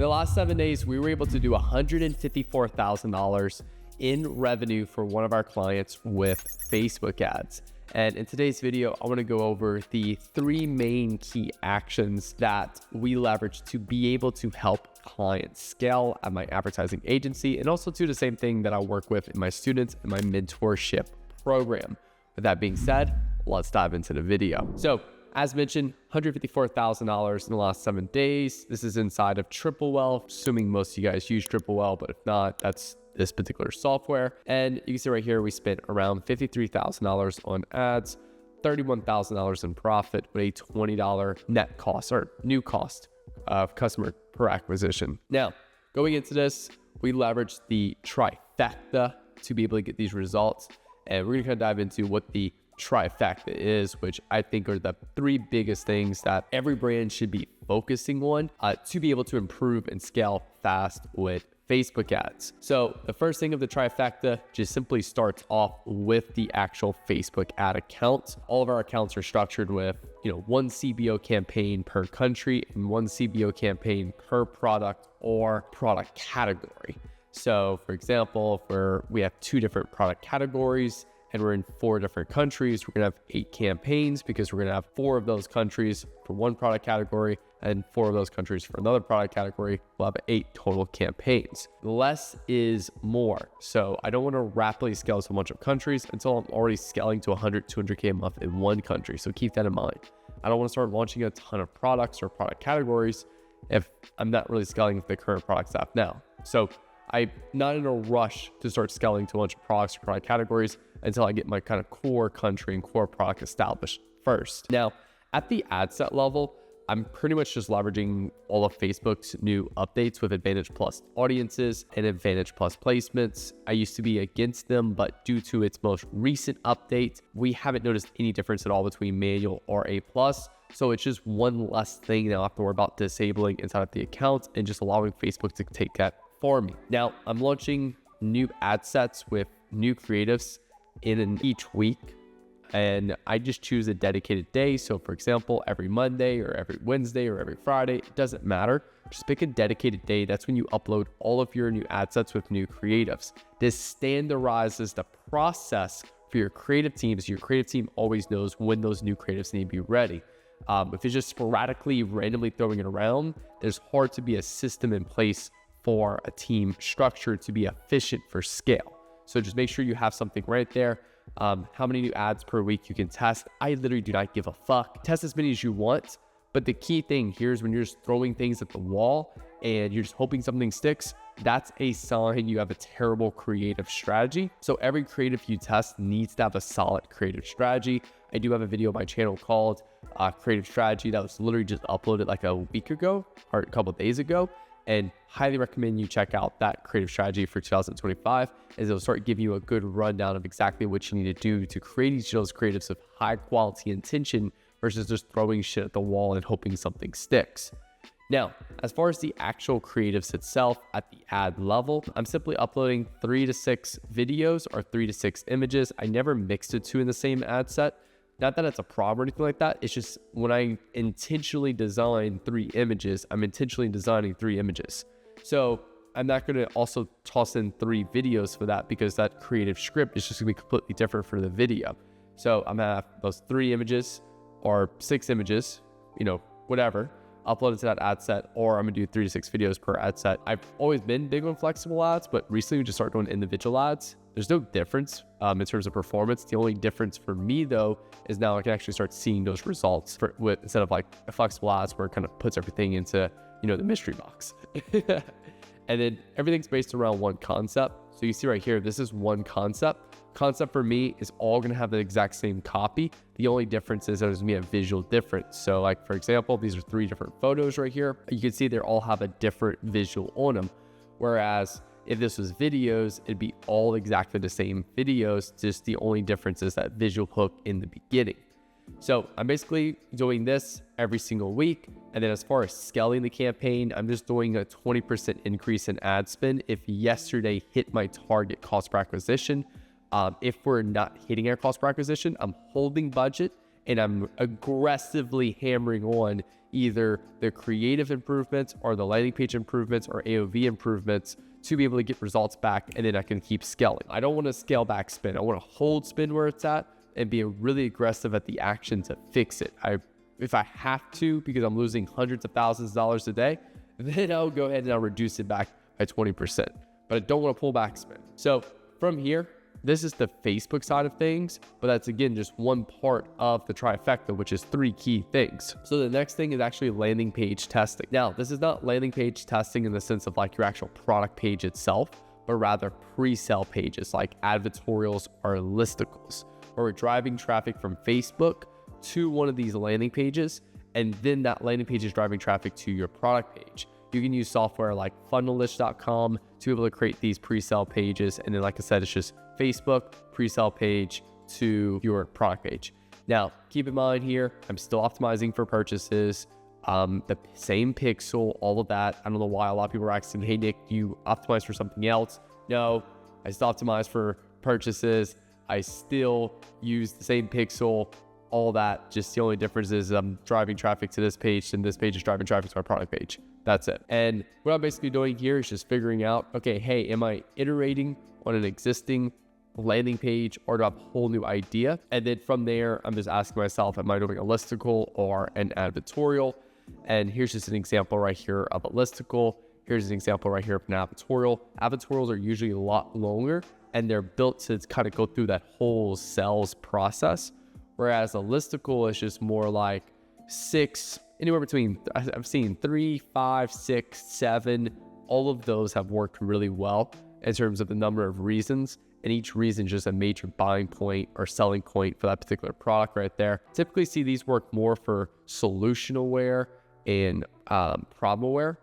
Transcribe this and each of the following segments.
In the last 7 days, we were able to do $154,000 in revenue for one of our clients with Facebook ads. And in today's video, I want to go over the 3 main key actions that we leverage to be able to help clients scale at my advertising agency, and also do the same thing that I work with in my students in my mentorship program. With that being said, let's dive into the video. So as mentioned, $154,000 in the last 7 days. This is inside of Tripplewell, assuming most of you guys use Tripplewell, but if not, that's this particular software. And you can see right here, we spent around $53,000 on ads, $31,000 in profit with a $20 net cost or new cost of customer per acquisition. Now, going into this, we leveraged the Trifecta to be able to get these results. And we're gonna kind of dive into what the Trifecta is, which I think are the 3 biggest things that every brand should be focusing on to be able to improve and scale fast with Facebook ads. So the first thing of the Trifecta just simply starts off with the actual Facebook ad account. All of our accounts are structured with, 1 CBO campaign per country and 1 CBO campaign per product or product category. So for example, if we have 2 different product categories and we're in 4 different countries, we're gonna have 8 campaigns because we're gonna have 4 of those countries for 1 product category and 4 of those countries for another product category. We'll have 8 total campaigns. Less is more. So I don't wanna rapidly scale to a bunch of countries until I'm already scaling to 100, 200K a month in 1 country. So keep that in mind. I don't wanna start launching a ton of products or product categories if I'm not really scaling the current products I have now. So I'm not in a rush to start scaling to a bunch of products or product categories until I get my kind of core country and core product established first. Now, at the Adset level, I'm pretty much just leveraging all of Facebook's new updates with Advantage Plus audiences and Advantage Plus placements. I used to be against them, but due to its most recent update, we haven't noticed any difference at all between manual or A+. So it's just one less thing now I have to worry about disabling inside of the account and just allowing Facebook to take that for me. Now, I'm launching new ad sets with new creatives in each week, and I just choose a dedicated day. So for example, every Monday or every Wednesday or every Friday, it doesn't matter. Just pick a dedicated day. That's when you upload all of your new ad sets with new creatives. This standardizes the process for your creative teams. Your creative team always knows when those new creatives need to be ready. If it's just sporadically, randomly throwing it around, there's hard to be a system in place for a team structure to be efficient for scale. So just make sure you have something right there. How many new ads per week you can test. I literally do not give a fuck. Test as many as you want, but the key thing here is when you're just throwing things at the wall and you're just hoping something sticks, that's a sign you have a terrible creative strategy. So every creative you test needs to have a solid creative strategy. I do have a video on my channel called Creative Strategy that was literally just uploaded like a week ago or a couple of days ago. And highly recommend you check out that creative strategy for 2025, as it'll start giving you a good rundown of exactly what you need to do to create each of those creatives of high quality intention versus just throwing shit at the wall and hoping something sticks. Now, as far as the actual creatives itself at the ad level, I'm simply uploading 3 to 6 videos or 3 to 6 images. I never mixed the 2 in the same ad set. Not that it's a problem or anything like that. It's just when I intentionally design 3 images, I'm intentionally designing 3 images. So I'm not going to also toss in 3 videos for that, because that creative script is just going to be completely different for the video. So I'm going to have those 3 images or 6 images, whatever, upload it to that ad set, or I'm going to do 3 to 6 videos per ad set. I've always been big on flexible ads, but recently we just started doing individual ads. There's no difference in terms of performance. The only difference for me though is now I can actually start seeing those results instead of like a flexible ads where it kind of puts everything into the mystery box. And then everything's based around one concept. So you see right here, this is one concept. Concept for me is all going to have the exact same copy. The only difference is there's going to be a visual difference. So like, for example, these are 3 different photos right here. You can see they all have a different visual on them. Whereas if this was videos, it'd be all exactly the same videos. Just the only difference is that visual hook in the beginning. So I'm basically doing this every single week. And then as far as scaling the campaign, I'm just doing a 20% increase in ad spend if yesterday hit my target cost per acquisition. If we're not hitting our cost per acquisition, I'm holding budget and I'm aggressively hammering on either the creative improvements or the landing page improvements or AOV improvements to be able to get results back, and then I can keep scaling. I don't want to scale back spin. I want to hold spin where it's at and be really aggressive at the action to fix it. If I have to, because I'm losing hundreds of thousands of dollars a day, then I'll go ahead and I'll reduce it back by 20%. But I don't want to pull back spin. So from here, this is the Facebook side of things, but that's again just one part of the trifecta, which is 3 key things. So the next thing is actually landing page testing. Now, this is not landing page testing in the sense of like your actual product page itself, but rather pre-sale pages like advertorials or listicles, where we're driving traffic from Facebook to one of these landing pages, and then that landing page is driving traffic to your product page. You can use software like funnelist.com to be able to create these pre-sale pages. And then, like I said, it's just Facebook pre-sale page to your product page. Now, keep in mind here, I'm still optimizing for purchases, the same pixel, all of that. I don't know why a lot of people are asking, hey, Nick, do you optimize for something else? No, I still optimize for purchases. I still use the same pixel, all that. Just the only difference is I'm driving traffic to this page and this page is driving traffic to my product page. That's it. And what I'm basically doing here is just figuring out, okay, hey, am I iterating on an existing landing page or do I have a whole new idea? And then from there, I'm just asking myself, am I doing a listicle or an advertorial? And here's just an example right here of a listicle. Here's an example right here of an advertorial. Advertorials are usually a lot longer and they're built to kind of go through that whole sales process. Whereas a listicle is just more like 6, anywhere between, I've seen 3, 5, 6, 7. All of those have worked really well in terms of the number of reasons. And each reason is just a major buying point or selling point for that particular product right there. Typically see these work more for solution aware and problem aware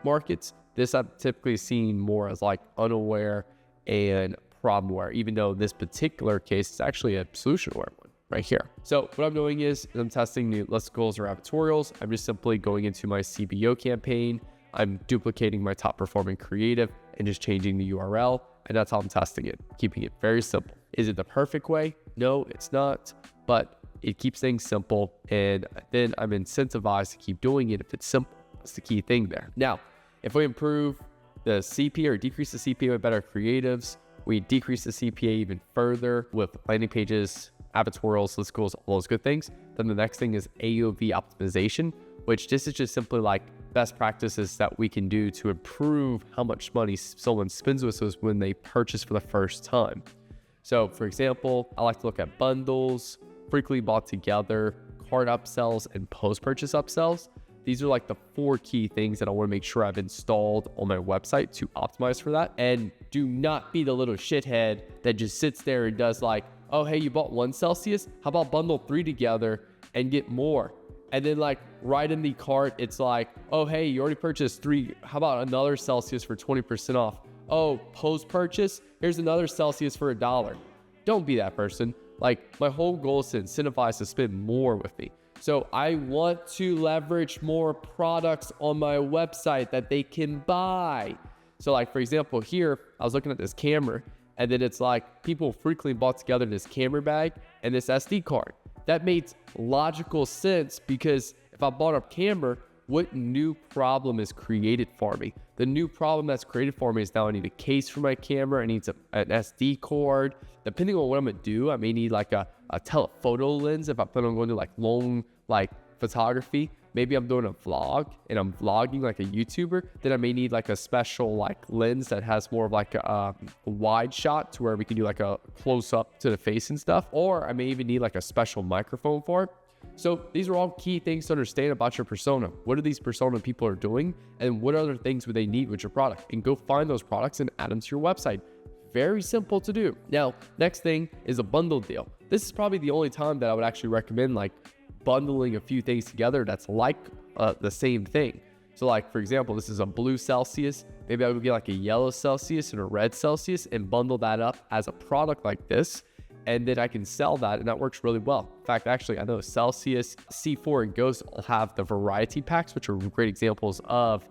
markets. This I've typically seen more as like unaware and problem aware, even though this particular case is actually a solution aware one right here. So what I'm doing is I'm testing new listicles or advertorials. I'm just simply going into my CBO campaign. I'm duplicating my top performing creative and just changing the URL. And that's how I'm testing it, keeping it very simple. Is it the perfect way? No, it's not, but it keeps things simple. And then I'm incentivized to keep doing it if it's simple. That's the key thing there. Now, if we improve the CPA or decrease the CPA with better creatives, we decrease the CPA even further with landing pages, advertorials, listicles, all those good things. Then the next thing is AOV optimization, which this is just simply like best practices that we can do to improve how much money someone spends with us when they purchase for the first time. So for example, I like to look at bundles, frequently bought together, cart upsells, and post-purchase upsells. These are like the 4 key things that I want to make sure I've installed on my website to optimize for that. And do not be the little shithead that just sits there and does like, oh, hey, you bought 1 Celsius? How about bundle 3 together and get more? And then like right in the cart, it's like, oh, hey, you already purchased 3. How about another Celsius for 20% off? Oh, post-purchase, here's another Celsius for $1. Don't be that person. Like my whole goal is to incentivize to spend more with me. So I want to leverage more products on my website that they can buy. So like, for example, here, I was looking at this camera and then it's like people frequently bought together this camera bag and this SD card. That made logical sense because if I bought a camera, what new problem is created for me? The new problem that's created for me is now I need a case for my camera. I need an SD card. Depending on what I'm gonna do, I may need like a telephoto lens if I plan on going to like long like photography. Maybe I'm doing a vlog and I'm vlogging like a YouTuber, then I may need like a special like lens that has more of like a wide shot to where we can do like a close up to the face and stuff. Or I may even need like a special microphone for it. So these are all key things to understand about your persona. What are these persona people are doing and what other things would they need with your product? And go find those products and add them to your website. Very simple to do. Now, next thing is a bundle deal. This is probably the only time that I would actually recommend like bundling a few things together that's like the same thing. So like, for example, this is a blue Celsius. Maybe I would get like a yellow Celsius and a red Celsius and bundle that up as a product like this. And then I can sell that and that works really well. In fact, actually, I know Celsius, C4, and Ghost all have the variety packs, which are great examples of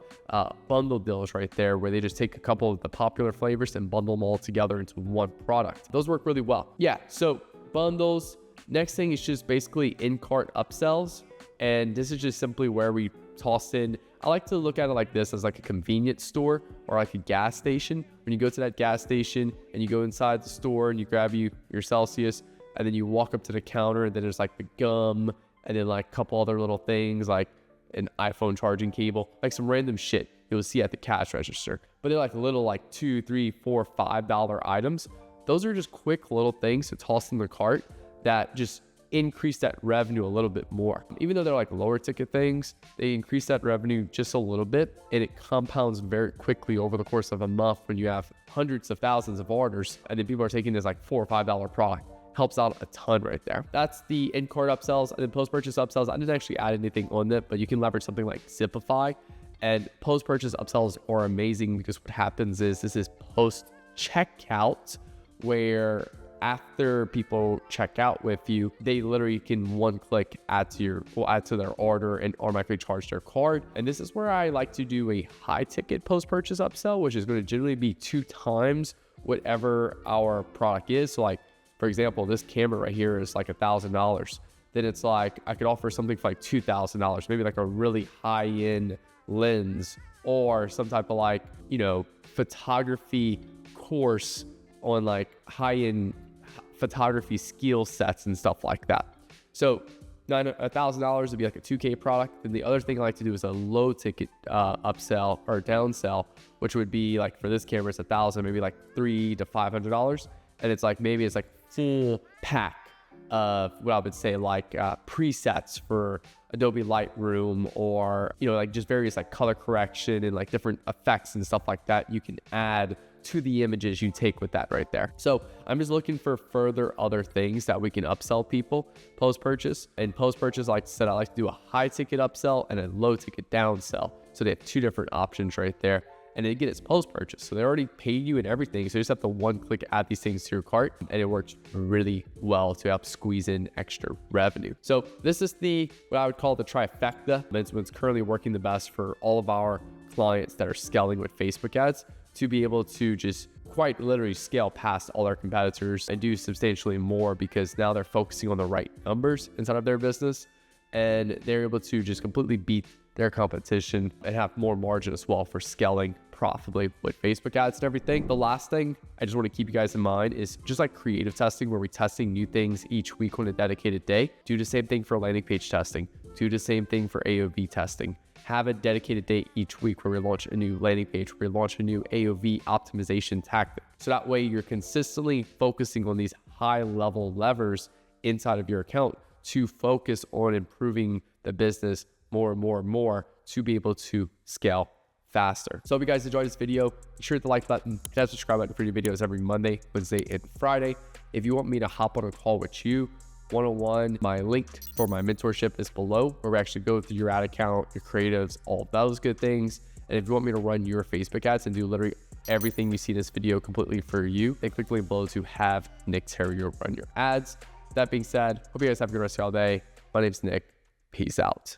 bundle deals right there, where they just take a couple of the popular flavors and bundle them all together into one product. Those work really well. Yeah, so bundles. Next thing is just basically in-cart upsells, And this is just simply where we toss in, I like to look at it like this, as like a convenience store or like a gas station. When you go to that gas station and you go inside the store and you grab your Celsius, and then you walk up to the counter, and then there's like the gum, and then like a couple other little things like an iPhone charging cable, like some random shit you'll see at the cash register. But they're like little like $2, $3, $4, $5 items. Those are just quick little things to toss in the cart that just increase that revenue a little bit more. Even though they're like lower ticket things, they increase that revenue just a little bit, and it compounds very quickly over the course of a month when you have hundreds of thousands of orders, and then people are taking this like $4 or $5 product. Helps out a ton right there. That's the in-cart upsells. And then post-purchase upsells, I didn't actually add anything on that, but you can leverage something like Zipify. And post-purchase upsells are amazing because what happens is this is post-checkout, where after people check out with you, they literally can one click add to their order and automatically charge their card. And this is where I like to do a high ticket post-purchase upsell, which is going to generally be 2 times whatever our product is. So like, for example, this camera right here is like $1,000. Then it's like, I could offer something for like $2,000, maybe like a really high-end lens or some type of like, photography course on like high-end photography skill sets and stuff like that. So $1,000 would be like a 2K product. And the other thing I like to do is a low ticket upsell or downsell, which would be like, for this camera, it's $1,000, maybe like $300 to $500. And it's like, maybe it's like full pack of what I would say like presets for Adobe Lightroom, or, like just various like color correction and like different effects and stuff like that you can add to the images you take with that right there. So I'm just looking for further other things that we can upsell people post-purchase. And post-purchase, like I said, I like to do a high ticket upsell and a low ticket downsell. So they have 2 different options right there. And again, it's post-purchase, so they already paid you and everything. So you just have to one-click add these things to your cart, and it works really well to help squeeze in extra revenue. So this is what I would call the trifecta. It's what's currently working the best for all of our clients that are scaling with Facebook ads, to be able to just quite literally scale past all our competitors and do substantially more, because now they're focusing on the right numbers inside of their business, and they're able to just completely beat their competition and have more margin as well for scaling profitably with Facebook ads and everything. The last thing I just want to keep you guys in mind is just like creative testing, where we're testing new things each week on a dedicated day. Do the same thing for landing page testing. Do the same thing for AOV testing. Have a dedicated day each week where we launch a new landing page, where we launch a new AOV optimization tactic. So that way you're consistently focusing on these high level levers inside of your account to focus on improving the business more and more and more, to be able to scale faster. So if you guys enjoyed this video, be sure to hit the like button, hit that subscribe button for new videos every Monday, Wednesday, and Friday. If you want me to hop on a call with you one-on-one, my link for my mentorship is below, where we actually go through your ad account, your creatives, all those good things. And if you want me to run your Facebook ads and do literally everything you see in this video completely for you, then click the link below to have Nick Theriot run your ads. That being said, hope you guys have a good rest of your day. My name's Nick. Peace out.